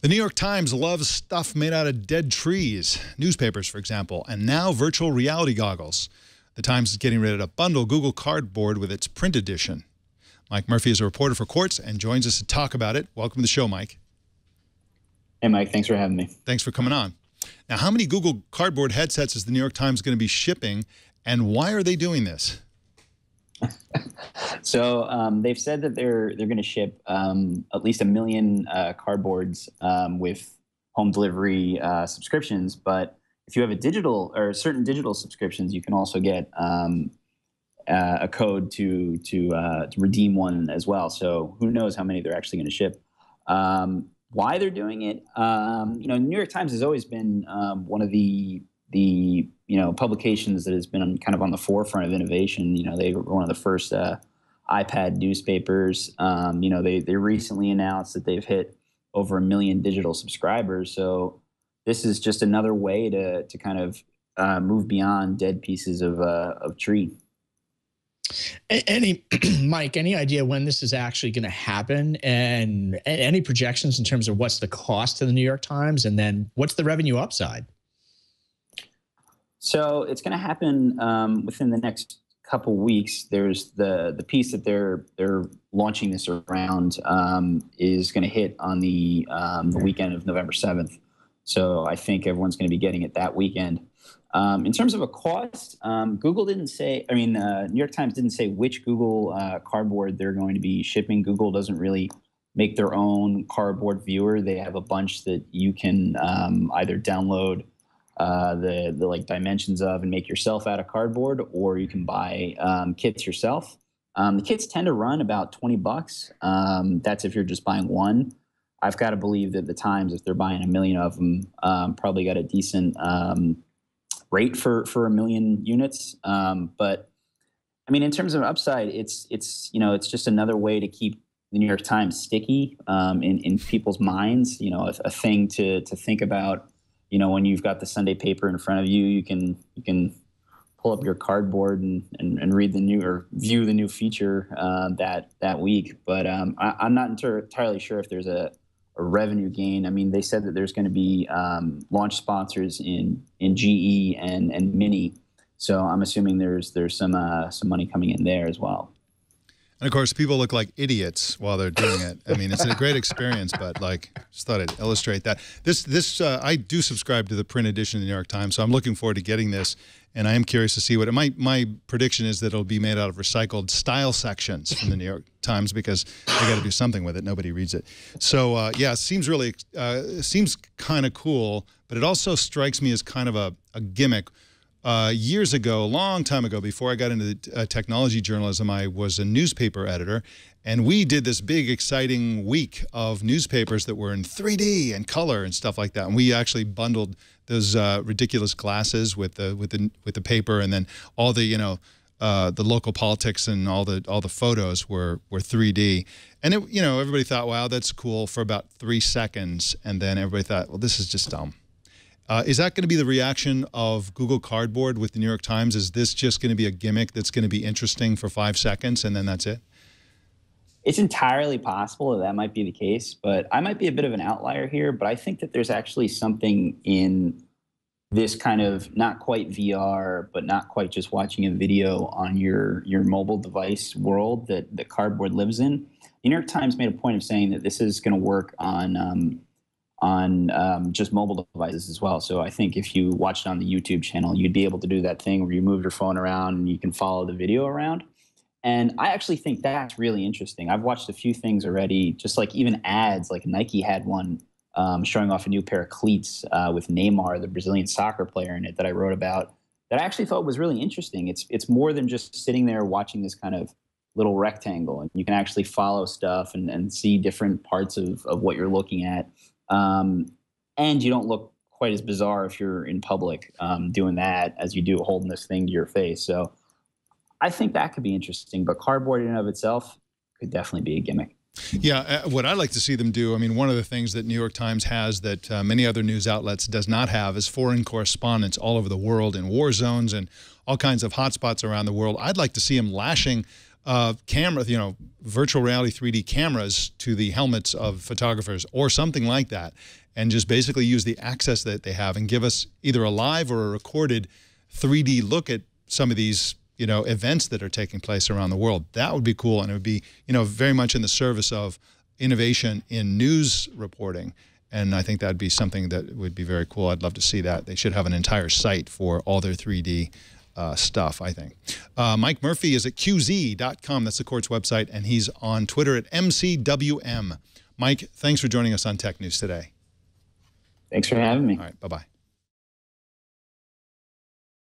The New York Times loves stuff made out of dead trees, newspapers, for example, and now virtual reality goggles. The Times is getting ready to bundle Google Cardboard with its print edition. Mike Murphy is a reporter for Quartz and joins us to talk about it. Welcome to the show, Mike. Hey, Mike. Thanks for having me. Thanks for coming on. Now, how many Google Cardboard headsets is the New York Times going to be shipping, and why are they doing this? So they've said that they're going to ship at least 1 million cardboards with home delivery subscriptions. But if you have a digital or certain digital subscriptions, you can also get a code to redeem one as well. So who knows how many they're actually going to ship. Why they're doing it? New York Times has always been one of the publications that has been kind of on the forefront of innovation. They were one of the first iPad newspapers. They recently announced that they've hit over 1 million digital subscribers. So this is just another way to kind of move beyond dead pieces of tree. Mike, any idea when this is actually going to happen, and any projections in terms of what's the cost to the New York Times, and then what's the revenue upside? So it's going to happen within the next couple weeks. There's the piece that they're launching this around is going to hit on the weekend of November 7th. So I think everyone's going to be getting it that weekend. In terms of a cost, Google didn't say, New York Times didn't say which Google Cardboard they're going to be shipping. Google doesn't really make their own cardboard viewer. They have a bunch that you can either download the like dimensions of and make yourself out of cardboard, or you can buy kits yourself. The kits tend to run about $20. That's if you're just buying one. I've got to believe that the Times, if they're buying 1 million of them, probably got a decent rate for 1 million units. But I mean, in terms of upside, it's just another way to keep the New York Times sticky in people's minds. A thing to think about. When you've got the Sunday paper in front of you, you can pull up your cardboard and read the new or view the new feature that week. But I'm not entirely sure if there's a revenue gain. I mean, they said that there's going to be launch sponsors in GE and Mini, so I'm assuming there's some money coming in there as well. And of course, people look like idiots while they're doing it. I mean, it's a great experience, but just thought I'd illustrate that. I do subscribe to the print edition of the New York Times, so I'm looking forward to getting this, and I am curious to see what my prediction is that it'll be made out of recycled style sections from the New York Times, because they got to do something with it. Nobody reads it. So yeah, it seems really seems kind of cool, but it also strikes me as kind of a gimmick. Years ago, a long time ago, before I got into technology journalism, I was a newspaper editor, and we did this big, exciting week of newspapers that were in 3D and color and stuff like that. And we actually bundled those ridiculous glasses with the paper, and then all the the local politics and all the photos were 3D. And everybody thought, wow, that's cool for about 3 seconds, and then everybody thought, well, this is just dumb. Is that going to be the reaction of Google Cardboard with the New York Times? Is this just going to be a gimmick that's going to be interesting for 5 seconds and then that's it? It's entirely possible that might be the case, but I might be a bit of an outlier here. But I think that there's actually something in this kind of not quite VR, but not quite just watching a video on your mobile device world that the Cardboard lives in. The New York Times made a point of saying that this is going to work on just mobile devices as well. So I think if you watched on the YouTube channel, you'd be able to do that thing where you move your phone around and you can follow the video around. And I actually think that's really interesting. I've watched a few things already, just like even ads, like Nike had one showing off a new pair of cleats with Neymar, the Brazilian soccer player, in it that I wrote about, that I actually thought was really interesting. It's more than just sitting there watching this kind of little rectangle, and you can actually follow stuff and see different parts of what you're looking at. And you don't look quite as bizarre if you're in public doing that as you do holding this thing to your face. So I think that could be interesting, but cardboard in and of itself could definitely be a gimmick. Yeah, what I'd like to see them do, I mean, one of the things that New York Times has that many other news outlets does not have is foreign correspondents all over the world in war zones and all kinds of hotspots around the world. I'd like to see them lashing camera, virtual reality 3D cameras to the helmets of photographers or something like that, and just basically use the access that they have and give us either a live or a recorded 3D look at some of these, events that are taking place around the world. That would be cool, and it would be, very much in the service of innovation in news reporting. And I think that'd be something that would be very cool. I'd love to see that. They should have an entire site for all their 3D stuff, I think. Mike Murphy is at QZ.com. That's the court's website. And he's on Twitter at MCWM. Mike, thanks for joining us on Tech News today. Thanks for having me. All right. Bye-bye.